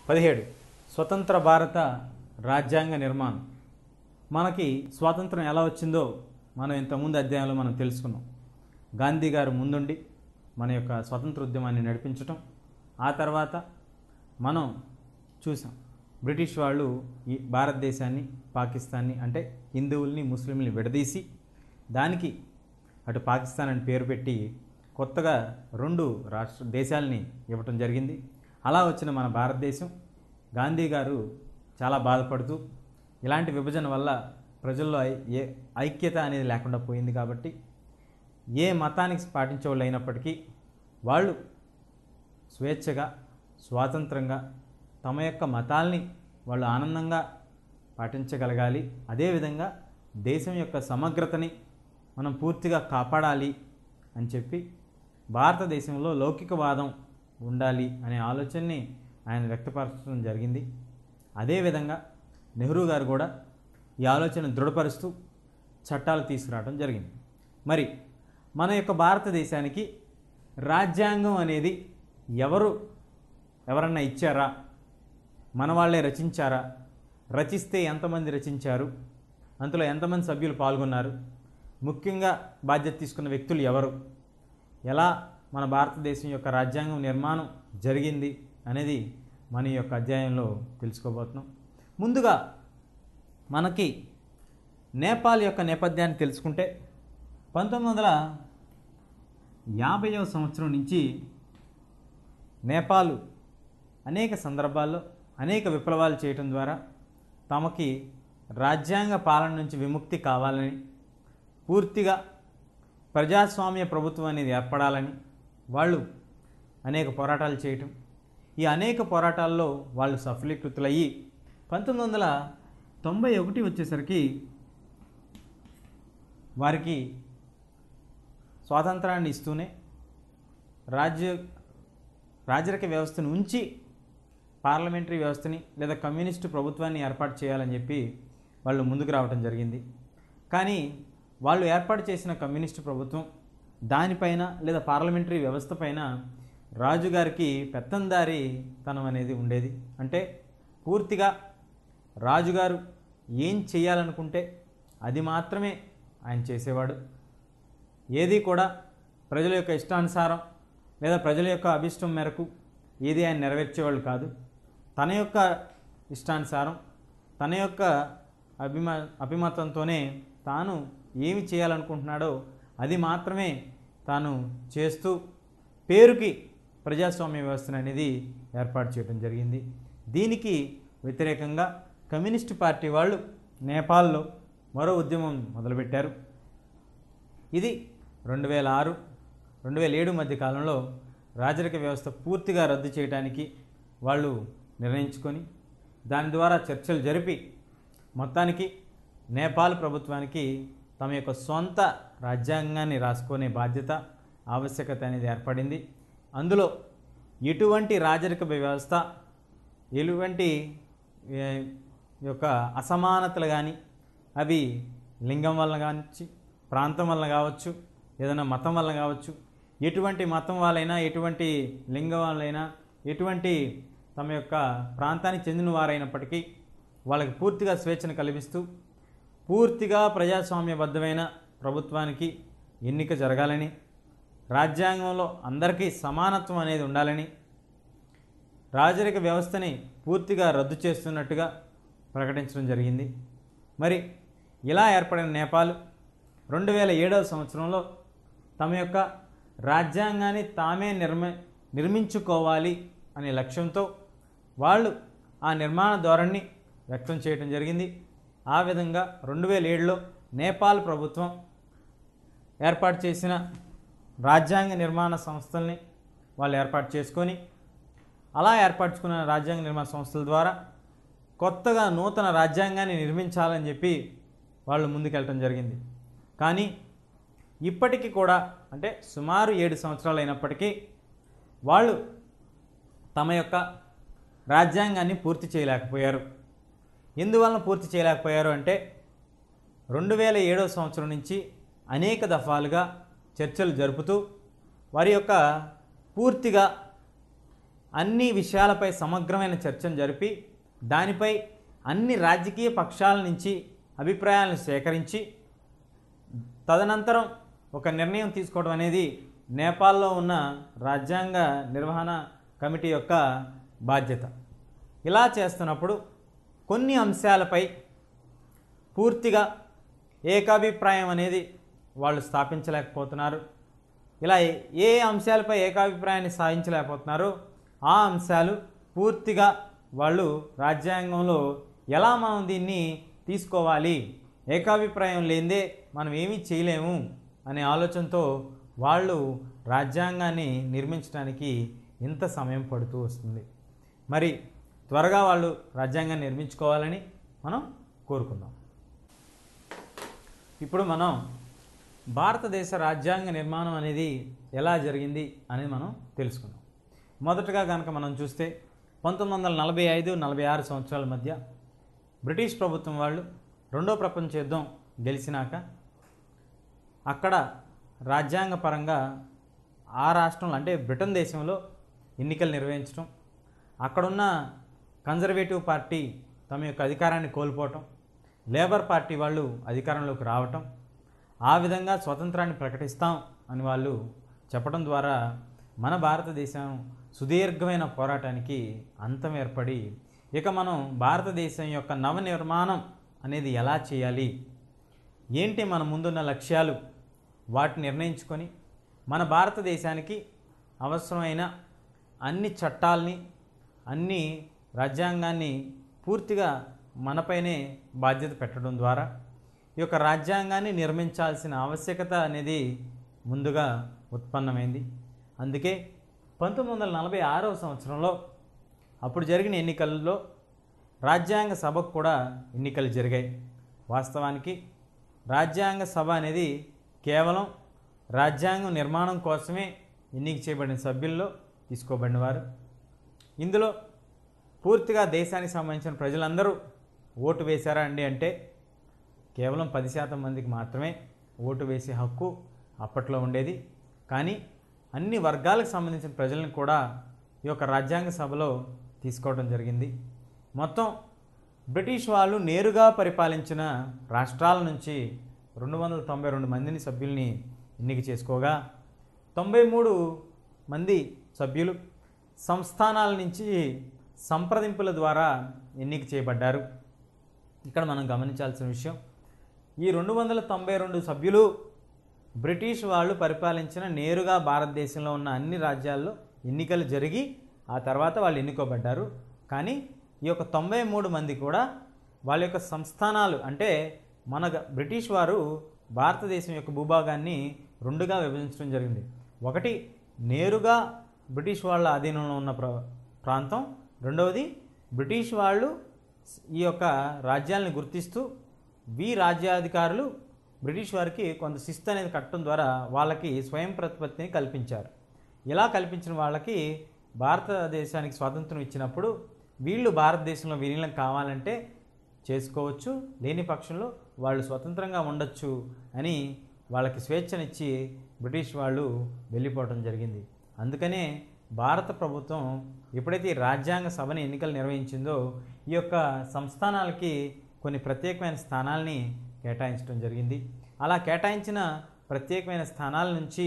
17 స్వతంత్ర భారత రాజ్యాంగ నిర్మాణం. మనకి స్వాతంత్రం ఎలా వచ్చిందో మనం ఇంతకుముందు అధ్యాయంలో మనం తెలుసుకున్నాం. గాంధీ గారు ముందుండి మన యొక్క స్వతంత్ర ఉద్యమాన్ని నడిపించటం, ఆ తర్వాత మనం చూసాం బ్రిటిష్ వాళ్ళు ఈ భారతదేశాన్ని, పాకిస్తాన్ని అంటే హిందువుల్ని, ముస్లింల్ని విడదీసి దానికి అటు పాకిస్తాన్ అని పేరు పెట్టి కొత్తగా 2 దేశాలని ఇవ్వటం జరిగింది. అలా వచ్చిన మన భారతదేశం గాంధీ గారు చాలా బాధపడుతూ ఇలాంటి విభజన వల్ల ప్రజల్లో ఐక్యత అనేది లేకుండా పోయింది కాబట్టి ఏ మతానికి పాటించే వాళ్ళు అయినప్పటికీ వాళ్ళు స్వేచ్ఛగా, స్వాతంత్రంగా తమ యొక్క మతాల్ని వాళ్ళు ఆనందంగా పాటించగలగాలి. అదేవిధంగా దేశం యొక్క సమగ్రతని మనం పూర్తిగా కాపాడాలి అని చెప్పి భారతదేశంలో లౌకికవాదం ఉండాలి అనే ఆలోచనని ఆయన వ్యక్తపరచడం జరిగింది. అదేవిధంగా నెహ్రూ గారు కూడా ఈ ఆలోచనను దృఢపరుస్తూ చట్టాలు తీసుకురావడం జరిగింది. మరి మన యొక్క భారతదేశానికి రాజ్యాంగం అనేది ఎవరన్నా ఇచ్చారా? మన వాళ్ళే రచించారా? రచిస్తే ఎంతమంది రచించారు? అందులో ఎంతమంది సభ్యులు పాల్గొన్నారు? ముఖ్యంగా బాధ్యత తీసుకున్న వ్యక్తులు ఎవరు? ఎలా మన భారతదేశం యొక్క రాజ్యాంగం నిర్మాణం జరిగింది అనేది మన యొక్క అధ్యాయంలో తెలుసుకోబోతున్నాం. ముందుగా మనకి నేపాల్ యొక్క నేపథ్యాన్ని తెలుసుకుంటే 1950వ సంవత్సరం నుంచి నేపాల్ అనేక సందర్భాల్లో అనేక విప్లవాలు చేయటం ద్వారా తమకి రాజ్యాంగ పాలన నుంచి విముక్తి కావాలని, పూర్తిగా ప్రజాస్వామ్య ప్రభుత్వం అనేది ఏర్పడాలని వాళ్ళు అనేక పోరాటాలు చేయటం, ఈ అనేక పోరాటాల్లో వాళ్ళు సఫలీకృతులయ్యి 1991 వచ్చేసరికి వారికి స్వాతంత్రాన్ని ఇస్తూనే రాజరిక వ్యవస్థను ఉంచి పార్లమెంటరీ వ్యవస్థని లేదా కమ్యూనిస్టు ప్రభుత్వాన్ని ఏర్పాటు చేయాలని చెప్పి వాళ్ళు ముందుకు రావడం జరిగింది. కానీ వాళ్ళు ఏర్పాటు చేసిన కమ్యూనిస్టు ప్రభుత్వం దానిపైన లేదా పార్లమెంటరీ వ్యవస్థ పైన రాజుగారికి పెత్తందారితనం అనేది ఉండేది. అంటే పూర్తిగా రాజుగారు ఏం చేయాలనుకుంటే అది మాత్రమే ఆయన చేసేవాడు. ఏది కూడా ప్రజల యొక్క ఇష్టానుసారం లేదా ప్రజల యొక్క అభిష్టం మేరకు ఏది ఆయన నెరవేర్చేవాళ్ళు కాదు. తన యొక్క ఇష్టానుసారం, తన యొక్క అభిమతంతోనే తాను ఏమి చేయాలనుకుంటున్నాడో అది మాత్రమే తాను చేస్తూ పేరుకి ప్రజాస్వామ్య వ్యవస్థను అనేది ఏర్పాటు చేయడం జరిగింది. దీనికి వ్యతిరేకంగా కమ్యూనిస్టు పార్టీ వాళ్ళు నేపాల్లో మరో ఉద్యమం మొదలుపెట్టారు. ఇది 2006-2007 మధ్య కాలంలో రాజరిక వ్యవస్థ పూర్తిగా రద్దు చేయడానికి వాళ్ళు నిర్ణయించుకొని దాని ద్వారా చర్చలు జరిపి మొత్తానికి నేపాల్ ప్రభుత్వానికి తమ యొక్క సొంత రాజ్యాంగాన్ని రాసుకునే బాధ్యత, ఆవశ్యకత అనేది ఏర్పడింది. అందులో ఎటువంటి రాజరిక వ్యవస్థ, ఎటువంటి యొక్క అసమానతలు కానీ అవి లింగం వల్ల కావచ్చు, ప్రాంతం వల్ల కావచ్చు, ఏదైనా మతం వల్ల కావచ్చు, ఎటువంటి మతం వాళ్ళైనా, ఎటువంటి లింగం వాళ్ళైనా, ఎటువంటి తమ యొక్క ప్రాంతానికి చెందిన వారైనప్పటికీ వాళ్ళకి పూర్తిగా స్వేచ్ఛను కల్పిస్తూ పూర్తిగా ప్రజాస్వామ్యబద్ధమైన ప్రభుత్వానికి ఎన్నిక జరగాలని, రాజ్యాంగంలో అందరికీ సమానత్వం అనేది ఉండాలని, రాజరిక వ్యవస్థని పూర్తిగా రద్దు చేస్తున్నట్టుగా ప్రకటించడం జరిగింది. మరి ఇలా ఏర్పడిన నేపాల్ 2007వ సంవత్సరంలో తమ యొక్క రాజ్యాంగాన్ని తామే నిర్మించుకోవాలి అనే లక్ష్యంతో వాళ్ళు ఆ నిర్మాణ ధోరణిని వ్యక్తం చేయడం జరిగింది. ఆ విధంగా 2007లో నేపాల్ ప్రభుత్వం ఏర్పాటు చేసిన రాజ్యాంగ నిర్మాణ సంస్థల్ని వాళ్ళు ఏర్పాటు చేసుకొని, అలా ఏర్పరచుకున్న రాజ్యాంగ నిర్మాణ సంస్థల ద్వారా కొత్తగా నూతన రాజ్యాంగాన్ని నిర్మించాలని చెప్పి వాళ్ళు ముందుకెళ్ళటం జరిగింది. కానీ ఇప్పటికీ కూడా అంటే సుమారు 7 సంవత్సరాలు అయినప్పటికీ వాళ్ళు తమ యొక్క రాజ్యాంగాన్ని పూర్తి చేయలేకపోయారు. ఎందువలన పూర్తి చేయలేకపోయారు అంటే 2007వ సంవత్సరం నుంచి అనేక దఫాలుగా చర్చలు జరుపుతూ వారి యొక్క పూర్తిగా అన్ని విషయాలపై సమగ్రమైన చర్చను జరిపి దానిపై అన్ని రాజకీయ పక్షాల నుంచి అభిప్రాయాలను సేకరించి తదనంతరం ఒక నిర్ణయం తీసుకోవడం అనేది నేపాల్లో ఉన్న రాజ్యాంగ నిర్వహణ కమిటీ యొక్క బాధ్యత. ఇలా చేస్తున్నప్పుడు కొన్ని అంశాలపై పూర్తిగా ఏకాభిప్రాయం అనేది వాళ్ళు స్థాపించలేకపోతున్నారు. ఇలా ఏ అంశాలపై ఏకాభిప్రాయాన్ని సాధించలేకపోతున్నారో ఆ అంశాలు పూర్తిగా వాళ్ళు రాజ్యాంగంలో ఎలా మనం దీన్ని తీసుకోవాలి, ఏకాభిప్రాయం లేనిదే మనం ఏమీ చేయలేము అనే ఆలోచనతో వాళ్ళు రాజ్యాంగాన్ని నిర్మించడానికి ఇంత సమయం పడుతూ వస్తుంది. మరి త్వరగా వాళ్ళు రాజ్యాంగాన్ని నిర్మించుకోవాలని మనం కోరుకుందాం. ఇప్పుడు మనం భారతదేశ రాజ్యాంగ నిర్మాణం అనేది ఎలా జరిగింది అనేది మనం తెలుసుకుందాం. మొదటగా కనుక మనం చూస్తే 1945-46 సంవత్సరాల మధ్య బ్రిటిష్ ప్రభుత్వం వాళ్ళు రెండో ప్రపంచ యుద్ధం గెలిచినాక అక్కడ రాజ్యాంగపరంగా ఆ రాష్ట్రంలో అంటే బ్రిటన్ దేశంలో ఎన్నికలు నిర్వహించడం, అక్కడున్న కన్జర్వేటివ్ పార్టీ తమ యొక్క అధికారాన్ని కోల్పోవటం, లేబర్ పార్టీ వాళ్ళు అధికారంలోకి రావటం, ఆ విధంగా స్వతంత్రాన్ని ప్రకటిస్తాం అని వాళ్ళు చెప్పడం ద్వారా మన భారతదేశం సుదీర్ఘమైన పోరాటానికి అంతం ఏర్పడి ఇక మనం భారతదేశం యొక్క నవనిర్మాణం అనేది ఎలా చేయాలి, ఏంటి మన ముందున్న లక్ష్యాలు, వాటిని నిర్ణయించుకొని మన భారతదేశానికి అవసరమైన అన్ని చట్టాలని అన్ని రాజ్యాంగాన్ని పూర్తిగా మనపైనే బాధ్యత పెట్టడం ద్వారా ఈ యొక్క రాజ్యాంగాన్ని నిర్మించాల్సిన ఆవశ్యకత అనేది ముందుగా ఉత్పన్నమైంది. అందుకే 1946వ సంవత్సరంలో అప్పుడు జరిగిన ఎన్నికల్లో రాజ్యాంగ సభకు కూడా ఎన్నికలు జరిగాయి. వాస్తవానికి రాజ్యాంగ సభ అనేది కేవలం రాజ్యాంగం నిర్మాణం కోసమే ఎన్నిక చేయబడిన సభ్యుల్లో తీసుకోబడినవారు. ఇందులో పూర్తిగా దేశానికి సంబంధించిన ప్రజలందరూ ఓటు వేశారా అండి అంటే కేవలం 10% మందికి మాత్రమే ఓటు వేసే హక్కు అప్పట్లో ఉండేది. కానీ అన్ని వర్గాలకు సంబంధించిన ప్రజలను కూడా ఈ యొక్క రాజ్యాంగ సభలో తీసుకోవడం జరిగింది. మొత్తం బ్రిటిష్ వాళ్ళు నేరుగా పరిపాలించిన రాష్ట్రాల నుంచి 292 మందిని సభ్యుల్ని ఎన్నిక చేసుకోగా 93 మంది సభ్యులు సంస్థానాల నుంచి సంప్రదింపుల ద్వారా ఎన్నిక చేయబడ్డారు. ఇక్కడ మనం గమనించాల్సిన విషయం, ఈ 292 సభ్యులు బ్రిటిష్ వాళ్ళు పరిపాలించిన నేరుగా భారతదేశంలో ఉన్న అన్ని రాజ్యాల్లో ఎన్నికలు జరిగి ఆ తర్వాత వాళ్ళు ఎన్నుకోబడ్డారు. కానీ ఈ యొక్క 93 మంది కూడా వాళ్ళ యొక్క సంస్థానాలు అంటే మన బ్రిటిష్ వారు భారతదేశం యొక్క భూభాగాన్ని రెండుగా విభజించడం జరిగింది. ఒకటి నేరుగా బ్రిటిష్ వాళ్ళ ఆధీనంలో ఉన్న ప్రాంతం, రెండవది బ్రిటిష్ వాళ్ళు ఈ యొక్క రాజ్యాలను గుర్తిస్తూ రాజ్యాధికారులు బ్రిటిష్ వారికి కొంత శిస్తు అనేది కట్టడం ద్వారా వాళ్ళకి స్వయం ప్రతిపత్తిని కల్పించారు. ఇలా కల్పించిన వాళ్ళకి భారతదేశానికి స్వాతంత్రం ఇచ్చినప్పుడు వీళ్ళు భారతదేశంలో విలీనం కావాలంటే చేసుకోవచ్చు, లేని పక్షంలో వాళ్ళు స్వతంత్రంగా ఉండొచ్చు అని వాళ్ళకి స్వేచ్ఛనిచ్చి బ్రిటిష్ వాళ్ళు వెళ్ళిపోవడం జరిగింది. అందుకనే భారత ప్రభుత్వం ఎప్పుడైతే రాజ్యాంగ సభని ఎన్నికలు నిర్వహించిందో ఈ యొక్క సంస్థానాలకి కొన్ని ప్రత్యేకమైన స్థానాల్ని కేటాయించడం జరిగింది. అలా కేటాయించిన ప్రత్యేకమైన స్థానాల నుంచి